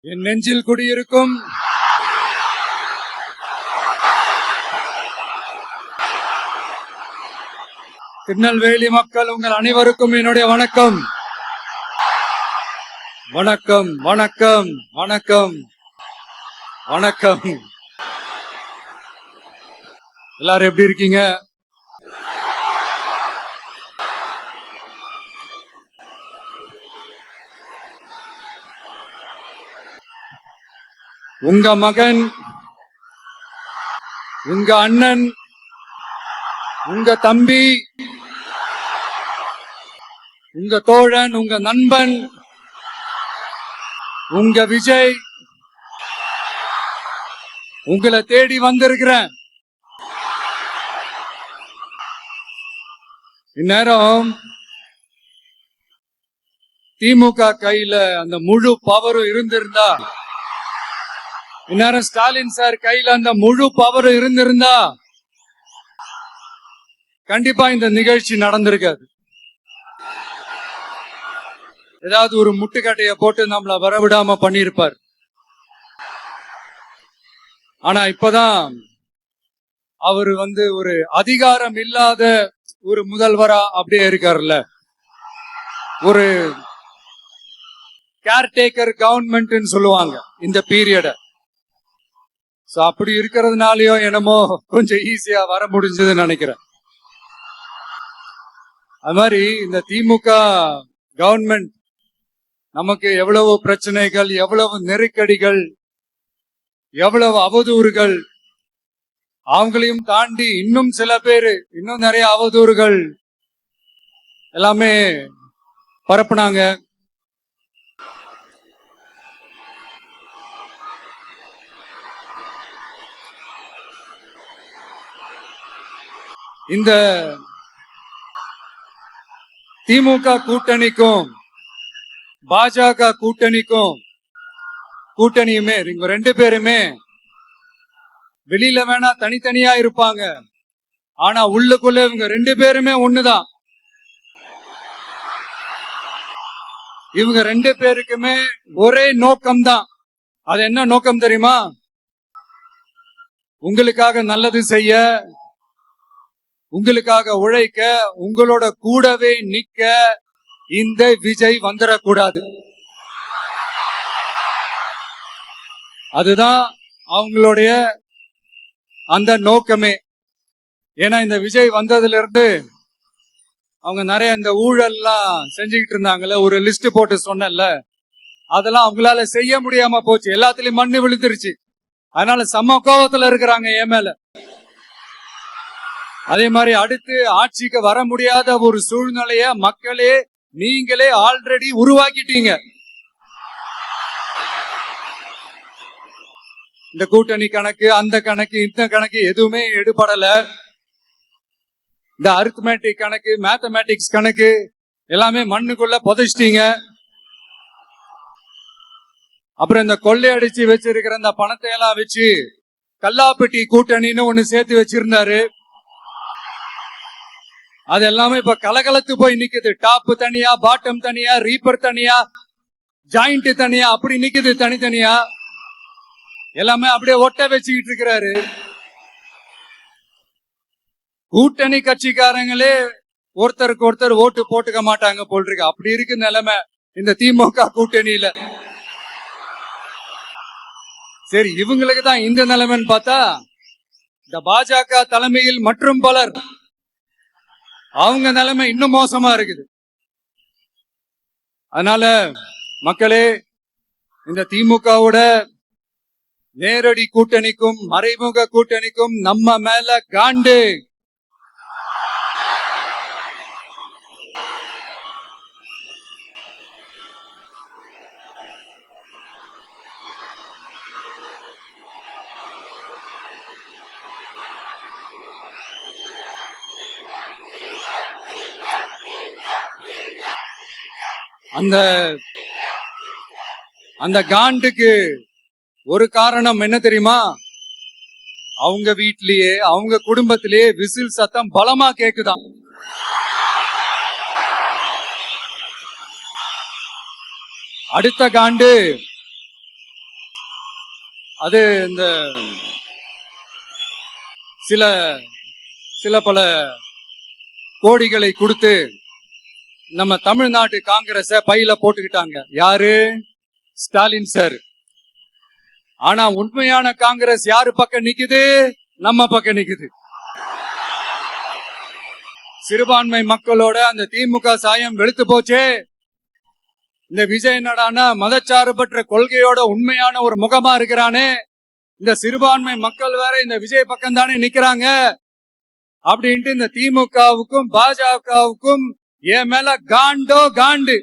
என் நெஞ்சில் குடியிருக்கும் திருநெல்வேலி மக்கள் உங்கள் அனைவருக்கும் என்னுடைய வணக்கம். வணக்கம் வணக்கம் வணக்கம் வணக்கம். எல்லாரும் எப்படி இருக்கீங்க? உங்க மகன், உங்க அண்ணன், உங்க தம்பி, உங்க தோழன், உங்க நண்பன், உங்க விஜய் உங்களை தேடி வந்திருக்கிறேன். இந்நேரம் திமுக கையில அந்த முழு பவரும் இருந்திருந்தா, இந்நேரம் ஸ்டாலின் சார் கையில அந்த முழு பவரும் இருந்திருந்தா கண்டிப்பா இந்த நிகழ்ச்சி நடந்திருக்காது. ஏதாவது ஒரு முட்டுக்கட்டைய போட்டு நம்மள வரவிடாம பண்ணிருப்பார். ஆனா இப்பதான் அவரு ஒரு அதிகாரம் இல்லாத ஒரு முதல்வரா அப்படியே இருக்காருல்ல, ஒரு கேர்டேக்கர் கவர்மெண்ட் சொல்லுவாங்க இந்த பீரியட. அப்படி இருக்கிறதுனாலயோ என்னமோ கொஞ்சம் ஈஸியா வர முடிஞ்சதுன்னு நினைக்கிறேன். அது மாதிரி இந்த திமுக கவர்மெண்ட் நமக்கு எவ்வளவு பிரச்சனைகள், எவ்வளவு நெருக்கடிகள், எவ்வளவு அவதூறுகள், அவங்களையும் தாண்டி இன்னும் சில பேரு இன்னும் நிறைய அவதூறுகள் எல்லாமே பரப்புனாங்க. இந்த திமுக கூட்டணிக்கும் பாஜக கூட்டணியுமே இவங்க ரெண்டு பேருமே வெளியில வேணா தனித்தனியா இருப்பாங்க, ஆனா உள்ளுக்குள்ள இவங்க ரெண்டு பேருமே ஒண்ணுதான். இவங்க ரெண்டு பேருக்குமே ஒரே நோக்கம் தான். அது என்ன நோக்கம் தெரியுமா? உங்களுக்காக நல்லது செய்ய, உங்களுக்காக உழைக்க, உங்களோட கூடவே நிக்க இந்த விஜய் வந்துடக்கூடாது. அதுதான் அவங்களுடைய அந்த நோக்கமே. ஏன்னா இந்த விஜய் வந்ததுல இருந்து அவங்க நிறைய இந்த ஊழல்லாம் செஞ்சுக்கிட்டு இருந்தாங்கல்ல, ஒரு லிஸ்ட் போட்டு சொன்னல, அதெல்லாம் அவங்களால செய்ய முடியாம போச்சு. எல்லாத்துலயும் மண்ணு விழுந்துருச்சு. அதனால சம கோபத்துல இருக்கிறாங்க என் மேல. அதே மாதிரி அடுத்து ஆட்சிக்கு வர முடியாத ஒரு சூழ்நிலைய மக்களே நீங்களே ஆல்ரெடி உருவாக்கிட்டீங்க. இந்த கூட்டணி கணக்கு, அந்த கணக்கு, இந்த கணக்கு எதுவுமே எடுபடல. இந்த அரித்மேட்டிக் கணக்கு, மேத்தமேட்டிக்ஸ் கணக்கு எல்லாமே மண்ணுக்குள்ள புதைச்சிட்டீங்க. அப்புறம் இந்த கொள்ளையடிச்சு வச்சிருக்கிற இந்த பணத்தை எல்லாம் வச்சு கல்லாப்பட்டி கூட்டணின்னு ஒண்ணு சேர்த்து வச்சிருந்தாரு. அது எல்லாமே இப்ப கலகலத்து போய் நிக்குது. டாப் தனியா, பாட்டம் தனியா, ரீப்பர் தனியா, ஜாயிண்ட் தனியா, அப்படி நிக்குது தனித்தனியா. எல்லாமே அப்படியே ஒட்ட வச்சுக்கிட்டு இருக்கிறாரு. கூட்டணி கட்சிக்காரங்களே ஒருத்தருக்கு ஒருத்தர் ஓட்டு போட்டுக்க மாட்டாங்க போல் இருக்கு. அப்படி இருக்கு நிலைமை இந்த திமுக கூட்டணியில. சரி, இவங்களுக்கு தான் இந்த நிலைமைன்னு பார்த்தா இந்த பாஜக தலைமையில் மற்றும் பலர் அவங்க நிலைமை இன்னும் மோசமா இருக்குது. அதனால மக்களே, இந்த திமுகவோட நேரடி கூட்டணிக்கும் மறைமுக கூட்டணிக்கும் நம்ம மேல காண்டு. அந்த காண்டுக்கு ஒரு காரணம் என்ன தெரியுமா? அவங்க வீட்லயே, அவங்க குடும்பத்திலேயே விசில் சத்தம் பலமா கேக்குதான். அடுத்த காண்டு அது இந்த சில சில பல கோடிகளை கொடுத்து நம்ம தமிழ்நாட்டு காங்கிரஸ பையில போட்டுக்கிட்டாங்க. யாரு? ஸ்டாலின் சார். ஆனா உண்மையான காங்கிரஸ் யாரு பக்கம் நிக்குது? நம்ம பக்கம் நிக்குது. சிறுபான்மை மக்களோட அந்த திமுக சாயம் வெளுத்து போச்சே. இந்த விஜய் என்னடானா மதச்சார்பற்ற கொள்கையோட உண்மையான ஒரு முகமா இருக்கிறானே. இந்த சிறுபான்மை மக்கள் வேற இந்த விஜய் பக்கம் தானே நிக்கிறாங்க அப்படின்ட்டு இந்த திமுகவுக்கும் பாஜகவுக்கும் என் மேல காண்டோ காண்டு.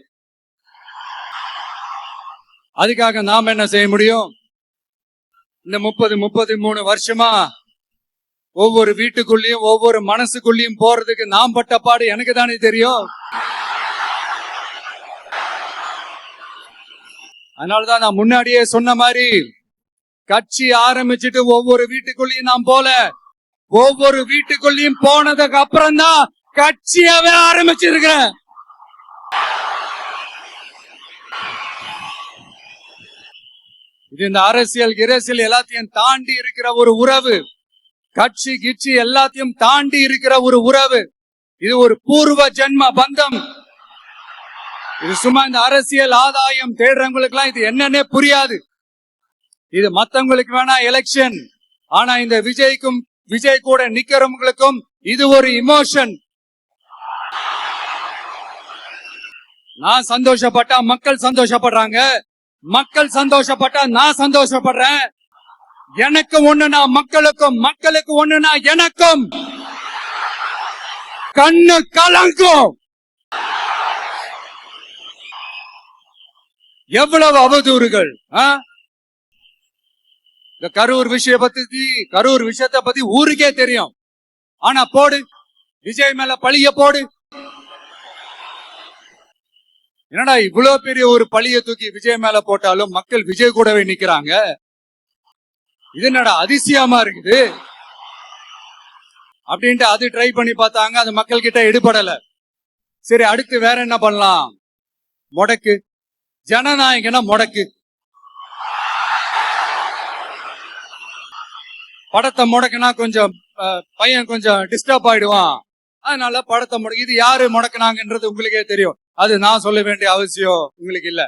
அதுக்காக நாம என்ன செய்ய முடியும்? இந்த 33 வருஷமா ஒவ்வொரு வீட்டுக்குள்ளயும் ஒவ்வொரு மனசுக்குள்ளயும் போறதுக்கு நாம் பட்ட பாடு எனக்கு தானே தெரியும். அதனாலதான் நான் முன்னாடியே சொன்ன மாதிரி கட்சி ஆரம்பிச்சுட்டு ஒவ்வொரு வீட்டுக்குள்ளயும் நான் போல, ஒவ்வொரு வீட்டுக்குள்ளயும் போனதுக்கு அப்புறம் தான் கட்சியாவே ஆரம்பிச்சிருக்கிறேன். இது இந்த அரசியல் எல்லாத்தையும் தாண்டி இருக்கிற ஒரு உறவு. கட்சி கிட்சி எல்லாத்தையும் தாண்டி இருக்கிற ஒரு உறவு. இது ஒரு பூர்வ ஜென்ம பந்தம். இது சும்மா இந்த அரசியல் ஆதாயம் தேடுறவங்களுக்கு எல்லாம் இது என்னன்னே புரியாது. இது மத்தவங்களுக்கு வேணா எலெக்ஷன். ஆனா இந்த விஜய் கூட நிக்கிறவங்களுக்கும் இது ஒரு இமோஷன். நான் சந்தோஷப்பட்டா மக்கள் சந்தோஷப்படுறாங்க, மக்கள் சந்தோஷப்பட்டா நான் சந்தோஷப்படுறேன். எனக்கு ஒண்ணுனா மக்களுக்கும், மக்களுக்கு ஒண்ணுனா எனக்கும். கண்ணு கலங்கும். எவ்வளவு அவதூறுகள். இந்த கரூர் விஷயத்தை பத்தி ஊருக்கே தெரியும். ஆனா போடு, விஜய் மேல பழிய போடு. என்னடா இவ்வளவு பெரிய ஒரு பழிய தூக்கி விஜய் மேல போட்டாலும் மக்கள் விஜய் கூடவே நிக்கிறாங்க. இது என்னடா அதிசயமா இருக்குது அப்படின்ட்டு அது ட்ரை பண்ணி பார்த்தாங்க. அது மக்கள் கிட்ட எடுபடல. சரி, அடுத்து வேற என்ன பண்ணலாம்? முடக்கு. ஜனநாயகனா முடக்கு. படத்தை முடக்குனா கொஞ்சம் பையன் கொஞ்சம் டிஸ்டர்ப் ஆயிடுவான். அதனால படத்தை முடக்கு. இது யாரு முடக்குனாங்கன்றது உங்களுக்கே தெரியும். அது நான் சொல்ல வேண்டிய அவசியம் உங்களுக்கு இல்ல.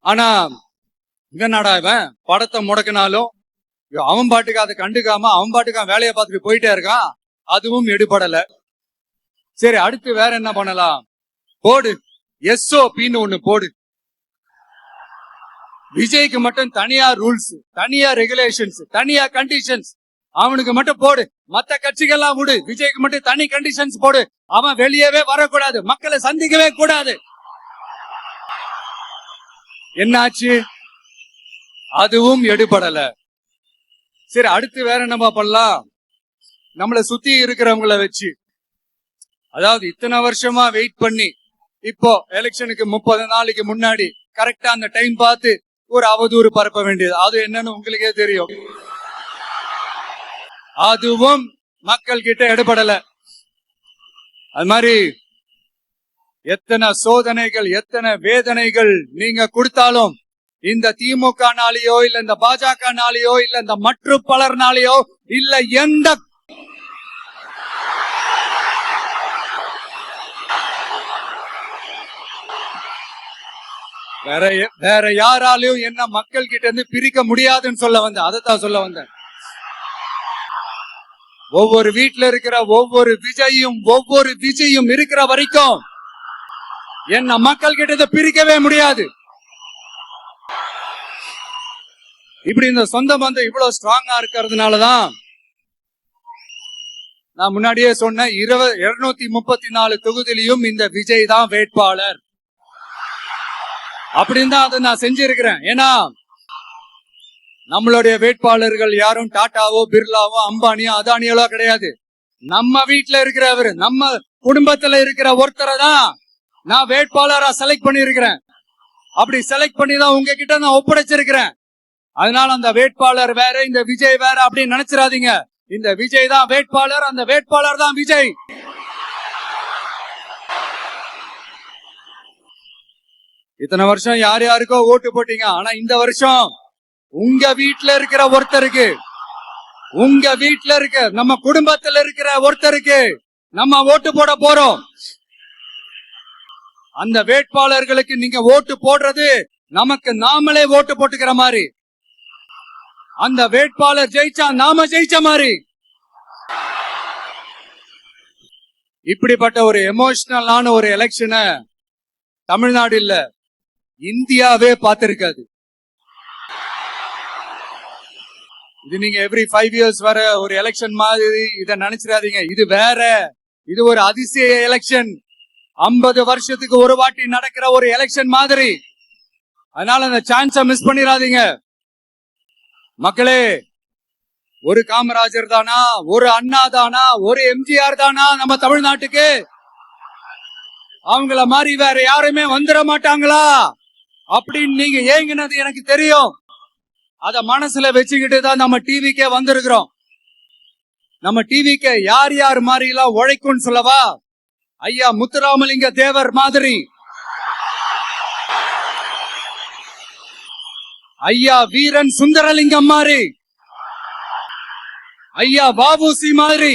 ஆனா இவனாடா இவன் படத்தை முடக்கினாலும் அவன் பாட்டுக்கு அதை கண்டுக்காம அவன் பாட்டுக்கு வேலையை பார்த்துட்டு போயிட்டே இருக்கான். அதுவும் எடுபடல. சரி, அடுத்து வேற என்ன பண்ணலாம்? போடு, SOPன்னு ஒண்ணு போடு. விஜய்க்கு மட்டும் தனியா ரூல்ஸ், தனியா ரெகுலேஷன்ஸ், தனியா கண்டிஷன்ஸ். அவனுக்கு மட்டும் போடு. மத்த கட்சிகள்லாம் விடு, விஜய்க்கு மட்டும் தனி கண்டிஷன்ஸ் போடு. அவன் வெளியவே வரக்கூடாது, மக்களை சந்திக்கவே கூடாது. என்னாச்சு? அதுவும் எடுபடல. சரி, அடுத்து வேற என்ன பண்ணலாம்? நம்மளை சுத்தி இருக்கிறவங்கள வச்சு, அதாவது இத்தனை வருஷமா வெயிட் பண்ணி இப்போ எலெக்ஷனுக்கு 30 நாளைக்கு முன்னாடி கரெக்டா அந்த டைம் பார்த்து ஒரு அவதூறு பரப்ப வேண்டியது. அது என்னன்னு உங்களுக்கே தெரியும். அதுவும் மக்கள் கிட்ட எடுபடல. அது மாதிரி எத்தனை சோதனைகள், எத்தனை வேதனைகள் நீங்க கொடுத்தாலும் இந்த திமுக நாளையோ இல்ல இந்த பாஜக நாளையோ இல்ல இந்த மற்ற பலர் நாளையோ இல்ல எந்த வேற யாராலையும் என்ன மக்கள் கிட்ட இருந்து பிரிக்க முடியாதுன்னு சொல்ல வந்தேன். அதைத்தான் சொல்ல வந்தேன். ஒவ்வொரு வீட்டுல இருக்கிற ஒவ்வொரு விஜயும் இருக்கிற வரைக்கும் என்ன மக்கள் கிட்ட இருந்து பிரிக்கவே முடியாது. இப்படி இந்த சொந்த பந்தம் இவ்வளவு ஸ்ட்ராங்கா இருக்கிறதுனாலதான் நான் முன்னாடியே சொன்ன 234 தொகுதியிலும் இந்த விஜய் தான் வேட்பாளர் அப்படின்னு தான் அதை நான் செஞ்சிருக்கிறேன். ஏன்னா நம்மளுடைய வேட்பாளர்கள் யாரும் டாட்டாவோ பிர்லாவோ அம்பானியோ அதானியோ கிடையாது. நம்ம வீட்டுல இருக்கிறவர், நம்ம குடும்பத்துல இருக்கிற ஒருத்தரை தான் நான் வேட்பாளரா செலக்ட் பண்ணி இருக்கிறேன். அப்படி செலக்ட் பண்ணி தான் உங்ககிட்ட நான் ஒப்படைச்சிருக்கிறேன். அதனால அந்த வேட்பாளர் வேற, இந்த விஜய் வேற அப்படின்னு நினைச்சிடாதீங்க. இந்த விஜய் தான் வேட்பாளர், அந்த வேட்பாளர் தான் விஜய். இத்தனை வருஷம் யார் யாருக்கோ ஓட்டு போட்டீங்க. ஆனா இந்த வருஷம் உங்க வீட்டுல இருக்கிற ஒருத்தருக்கு, உங்க வீட்டுல இருக்க நம்ம குடும்பத்துல இருக்கிற ஒருத்தருக்கு நம்ம ஓட்டு போட போறோம். அந்த வேட்பாளர்களுக்கு நீங்க ஓட்டு போடுறது நமக்கு நாமளே ஓட்டு போட்டுக்கிற மாதிரி. அந்த வேட்பாளர் ஜெயிச்சா நாம ஜெயிச்ச மாதிரி. இப்படிப்பட்ட ஒரு எமோஷனலான ஒரு எலெக்ஷனை தமிழ்நாடு இல்ல, இந்தியாவே பார்த்திருக்காது. இது நீங்க எவ்ரி 5 years வர ஒரு எலெக்ஷன் மாதிரி இத நினைச்சிடாதீங்க. இது வேற, இது ஒரு அதிசய எலெக்ஷன். 50 வருஷத்துக்கு ஒரு வாட்டி நடக்கிற ஒரு எலெக்ஷன் மாதிரி. அதனால அந்த சான்ஸ மிஸ் பண்ணிடாதீங்க மக்களே. ஒரு காமராஜர் தானா, ஒரு அண்ணா தானா, ஒரு எம்ஜிஆர் தானா நம்ம தமிழ்நாட்டுக்கு? அவங்கள மாதிரி வேற யாருமே வந்துட மாட்டாங்களா அப்படின்னு நீங்க ஏங்கினது எனக்கு தெரியும். அத மனசுல வச்சுக்கிட்டு தான் நம்ம டிவிக்கே வந்திருக்கிறோம். நம்ம டிவிக்கு யார் யார் மாதிரி எல்லாம் உழைக்கும் சொல்லவா? ஐயா முத்துராமலிங்க தேவர் மாதிரி, ஐயா வீரன் சுந்தரலிங்கம் மாதிரி, ஐயா வாபுசி மாதிரி,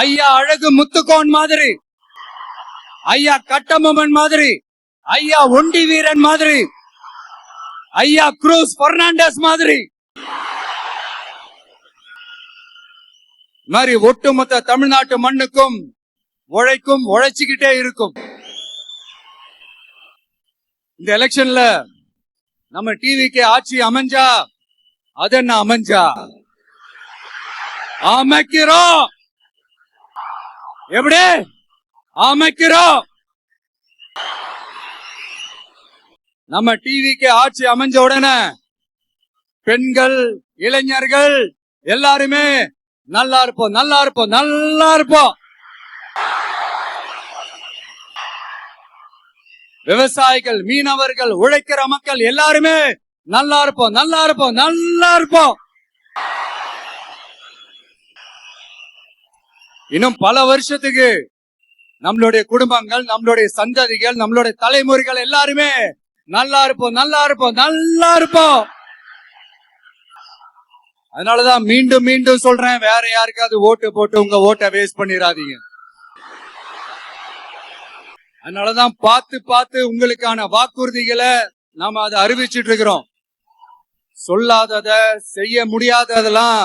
ஐயா அழகு முத்துக்கோன் மாதிரி, ஐயா கட்டபொம்மன் மாதிரி, ஐயா ஒண்டி வீரன் மாதிரி, ஐயா குரூஸ் பெர்னாண்டஸ் மாதிரி மாதிரி ஒட்டுமொத்த தமிழ்நாட்டு மண்ணுக்கும் உழைக்கும், உழைச்சுக்கிட்டே இருக்கும். இந்த எலெக்ஷன்ல நம்ம டிவிக்கு ஆட்சி அமைஞ்சா அது என்ன அமைஞ்சா அமைக்கிறோம். எப்படி அமைக்கிறோம்? நம்ம டிவிக்கு ஆட்சி அமைஞ்ச உடனே பெண்கள், இளைஞர்கள் எல்லாருமே நல்லா இருப்போம், நல்லா இருப்போம், நல்லா இருப்போம். விவசாயிகள், மீனவர்கள், உழைக்கிற மக்கள் எல்லாருமே நல்லா இருப்போம், நல்லா இருப்போம், நல்லா இருப்போம். இன்னும் பல வருஷத்துக்கு நம்மளுடைய குடும்பங்கள், நம்மளுடைய சந்ததிகள், நம்மளுடைய தலைமுறைகள் எல்லாருமே நல்லா இருப்போம், நல்லா இருப்போம், நல்லா இருப்போம். அதனாலதான் மீண்டும் மீண்டும் சொல்றேன், வேற யாருக்காவது ஓட்டு போட்டு உங்க ஓட்டை வேஸ்ட் பண்ணிடாதீங்க. அதனாலதான் பார்த்து பார்த்து உங்களுக்கான வாக்குறுதிகளை நாம அதை அறிவிச்சிட்டு இருக்கிறோம். சொல்லாதத, செய்ய முடியாததெல்லாம்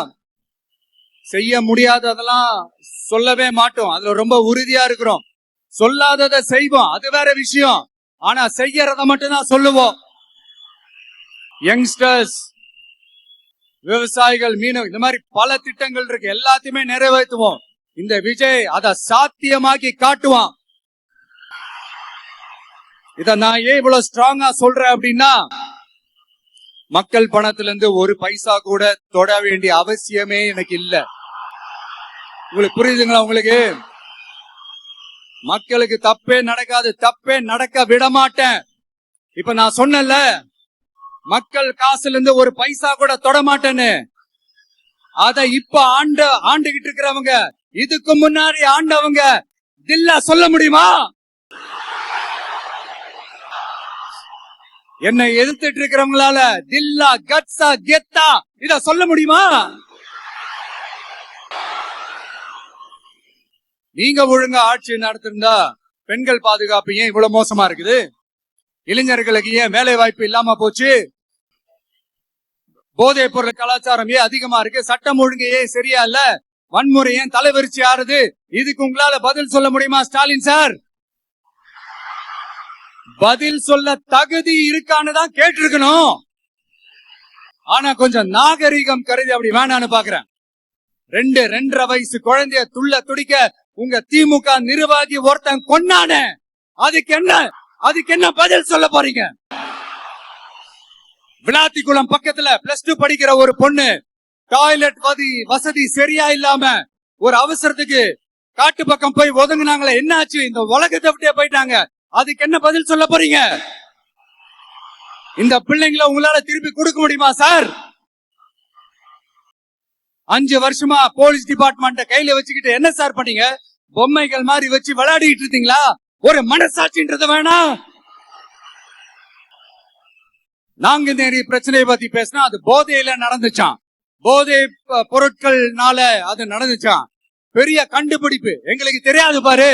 சொல்லவே மாட்டோம். அதுல ரொம்ப உறுதியா இருக்கிறோம். சொல்லாததை செய்வோம், அது வேற விஷயம். ஆனா செய்யறத மட்டும் தான் சொல்லுவோம். யங்ஸ்டர்ஸ், விவசாயிகள், மீனவர்கள், இந்த மாதிரி பல திட்டங்கள் இருக்கு. எல்லாத்தையுமே நிறைவேற்றுவோம். இந்த விஜய் அதை சாத்தியமாக்கி காட்டுவான். இத நான் ஏன் இவ்வளவு ஸ்ட்ராங்கா சொல்றேன் அப்படின்னா, மக்கள் பணத்திலிருந்து ஒரு பைசா கூட தொட வேண்டிய அவசியமே எனக்கு இல்ல. உங்களுக்கு புரியுதுங்களா? உங்களுக்கு மக்களுக்கு தப்பே நடக்காது, தப்பே நடக்க விட மாட்டேன். இப்ப நான் சொன்னல, மக்கள் காசுல இருந்து ஒரு பைசா கூட தொட மாட்டேன்னு. அத இப்ப ஆண்டுகிட்டு இருக்கிறவங்க, இதுக்கு முன்னாடி ஆண்டவங்க தில்லா சொல்ல முடியுமா? என்னை எதிர்த்துட்டு இருக்கிறவங்களால தில்லா, கட்ஸா, கெத்தா இத சொல்ல முடியுமா? நீங்க ஒழுங்கா ஆட்சி நடத்திருந்தா பெண்கள் பாதுகாப்பு ஏன் இவ்வளவு மோசமா இருக்குது? இளைஞர்களுக்கு ஏன் வேலை வாய்ப்பு இல்லாம போச்சு? போதைப் பொருள் கலாச்சாரம் ஏன் அதிகமா இருக்கு? சட்டம் ஒழுங்கு ஏன் சரியா இல்ல? வன்முறை ஏன் தலைவரிச்சு ஆறுது? இதுக்கு உங்களால பதில் சொல்ல முடியுமா ஸ்டாலின் சார்? பதில் சொல்ல தகுதி இருக்கான்னு தான் கேட்டிருக்கணும். ஆனா கொஞ்சம் நாகரிகம் கருதி அப்படி வேணான்னு பாக்குறேன். 2-2.5 வயசு குழந்தைய துள்ள துடிக்க உங்க திமுக நிர்வாகி ஒருத்தன் கொன்னானே, அதுக்கு என்ன பதில் சொல்ல போறீங்க? விளாத்திக்குளம் பக்கத்துல +2 படிக்கிற ஒரு பொண்ணு டாய்லெட் வசதி சரியா இல்லாம ஒரு அவசரத்துக்கு காட்டு பக்கம் போய் ஒதுங்கினாங்களே, என்ன ஆச்சு? இந்த உலகத்தை விட்டே போயிட்டாங்க. அதுக்கு என்ன பதில் சொல்ல போறீங்க? இந்த பிள்ளைங்களை உங்களால திருப்பி கொடுக்க முடியுமா சார்? 5 வருஷமா போலீஸ் டிபார்ட்மெண்ட் கையில வச்சுக்கிட்டு என்ன சார் பண்ணீங்க? பொம்மைகள் மாதிரி வச்சு விளையாடிட்டு இருந்தீங்களா? ஒரு மனசாட்சின்றது வேணாம். நாங்குநேரி பிரச்சனையை பத்தி பேசினா அது போதையில நடந்துச்சான், போதை பொருட்கள்னால அது நடந்துச்சான். பெரிய கண்டுபிடிப்பு எங்களுக்கு தெரியாது பாரு,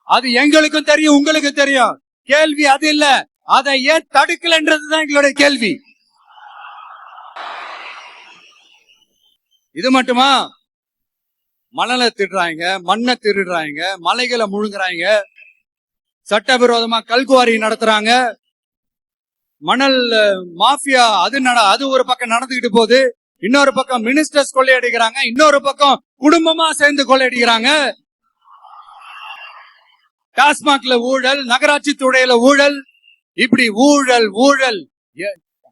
அது எங்களுக்கும் தெரியும் உங்களுக்கு தெரியும். கேள்வி அது இல்ல, அதை ஏன் தடுக்கலன்றதுதான் எங்களுடைய கேள்வி. இது மட்டுமா? மணலை திருடுறாங்க, மண்ணை திருடுறாங்க, மலைகளை முழுங்குறாங்க, சட்டவிரோதமா கல்குவாரி நடத்துறாங்க, மணல் மாஃபியா அது ஒரு பக்கம் நடந்துகிட்டு போகுது. இன்னொரு பக்கம் மினிஸ்டர்ஸ் கொள்ளையடிக்கிறாங்க, இன்னொரு பக்கம் குடும்பமா சேர்ந்து கொள்ளையடிக்கிறாங்க. டாஸ்மாக்ல ஊழல், நகராட்சி துறையில ஊழல், இப்படி ஊழல் ஊழல்,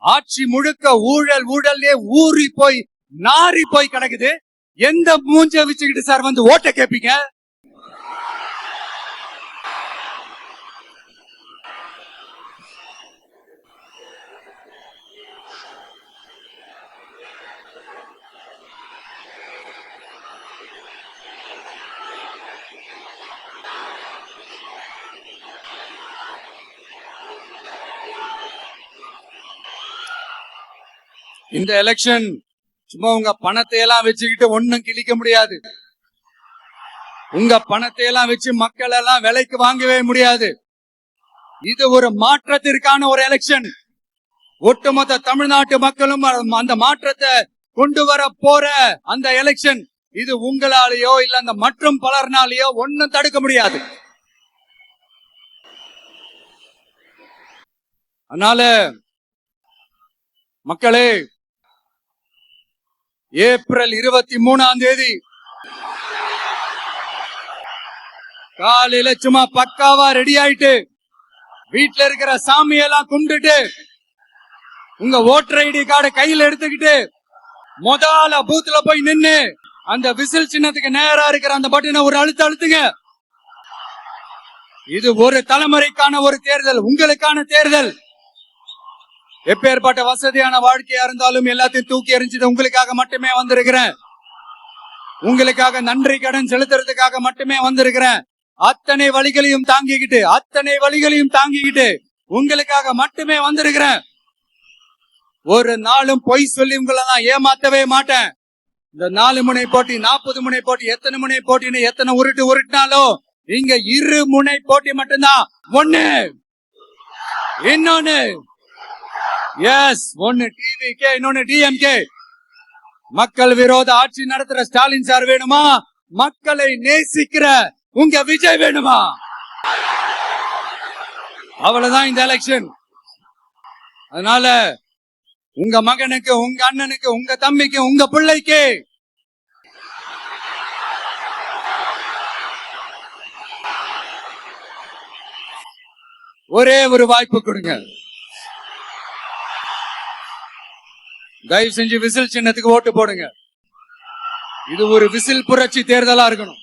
ஆட்சி முழுக்க ஊழல் ஊழல்லே ஊறி போய் நாரி போய் கிடக்குது. எந்த மூஞ்ச வச்சுக்கிட்டு சார் வந்து ஓட்ட கேப்பீங்க? இந்த எலெக்ஷன் சும்மா உங்க பணத்தை எல்லாம் வச்சுக்கிட்டு ஒன்னும் கிழிக்க முடியாது. உங்க பணத்தை எல்லாம் வச்சு மக்கள் எல்லாம் விலைக்கு வாங்கவே முடியாது. இது ஒரு மாற்றத்திற்கான ஒரு எலெக்ஷன். ஒட்டுமொத்த தமிழ்நாட்டு மக்களும் அந்த மாற்றத்தை கொண்டு வர போற அந்த எலெக்ஷன். இது உங்களாலேயோ இல்ல அந்த மற்றும் பலர்னாலேயோ ஒன்னும் தடுக்க முடியாது. அதனால மக்களே, ஏப்ரல் 23 காலையில சும்மா பக்காவா ரெடி ஆயிட்டு வீட்டுல இருக்கிற சாமியெல்லாம் கும்பிட்டுட்டு உங்க ஓட்டர் ஐடி கார்டை கையில எடுத்துக்கிட்டு முதல்ல பூத்துல போய் நின்னு அந்த விசில் சின்னத்துக்கு நேரா இருக்கிற அந்த பட்டனை ஒரு அழுத்துங்க. இது ஒரு தலைமுறைக்கான ஒரு தேர்தல், உங்களுக்கான தேர்தல். எப்பேற்பட்ட வசதியான வாழ்க்கையா இருந்தாலும் எல்லாத்தையும் தூக்கி எறிஞ்சிட்டு உங்களுக்காக மட்டுமே வந்திருக்கிறேன். உங்களுக்காக நன்றி கடன் செலுத்துறதுக்காக மட்டுமே வந்திருக்கிறேன். அத்தனை வழிகளையும் தாங்கிக்கிட்டு உங்களுக்காக மட்டுமே வந்திருக்கிறேன். ஒரு நாளும் பொய் சொல்லி உங்களை நான் ஏமாத்தவே மாட்டேன். இந்த 4 முனை போட்டி, 40 முனை போட்டி, எத்தனை முனை போட்டின்னு எத்தனை உருட்டினாலும் இங்க 2 முனை போட்டி மட்டும்தான். ஒண்ணு, இன்னொன்னு எஸ், ஒன்னு டிவிகே, இன்னொன்னு டிஎம்கே. மக்கள் விரோத ஆட்சி நடத்துற ஸ்டாலின் சார் வேணுமா? மக்களை நேசிக்கிற உங்க விஜய் வேணுமா? அவ்வளவுதான் இந்த எலெக்ஷன். அதனால உங்க மகனுக்கு, உங்க அண்ணனுக்கு, உங்க தம்பிக்கு, உங்க பிள்ளைக்கு ஒரே ஒரு வாய்ப்பு கொடுங்க. தயவு செஞ்சு விசில் சின்னத்துக்கு ஓட்டு போடுங்க. இது ஒரு விசில் புரட்சி தேர்தலா இருக்கணும்.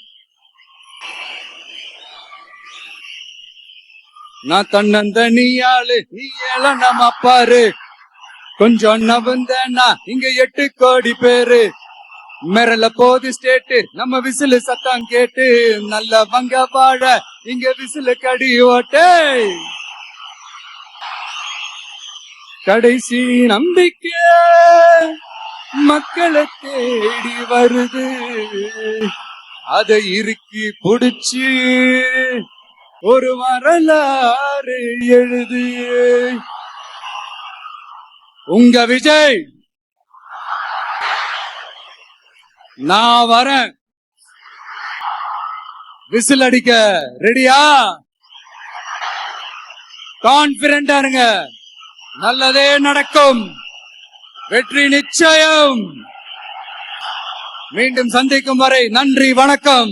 நான் தன்னந்தனியாளு, நீ ஏழம் நம்ம பாரு, கொஞ்சம் நவந்தேன்னா இங்க 8 கோடி பேரு, மிரல போது ஸ்டேட்டு நம்ம விசில் சத்தம் கேட்டு, நல்ல வங்க வாழ இங்க விசில் கடி ஓட்டே. கடைசி நம்பிக்கை மக்களை தேடி வருது, அதை இறுக்கி புடிச்சு ஒரு வரலாறு எழுது. உங்க விஜய், நான் வரேன். விசில் அடிக்க ரெடியா? கான்பிடண்டா இருங்க, நல்லதே நடக்கும், வெற்றி நிச்சயம். மீண்டும் சந்திக்கும் வரை நன்றி, வணக்கம்.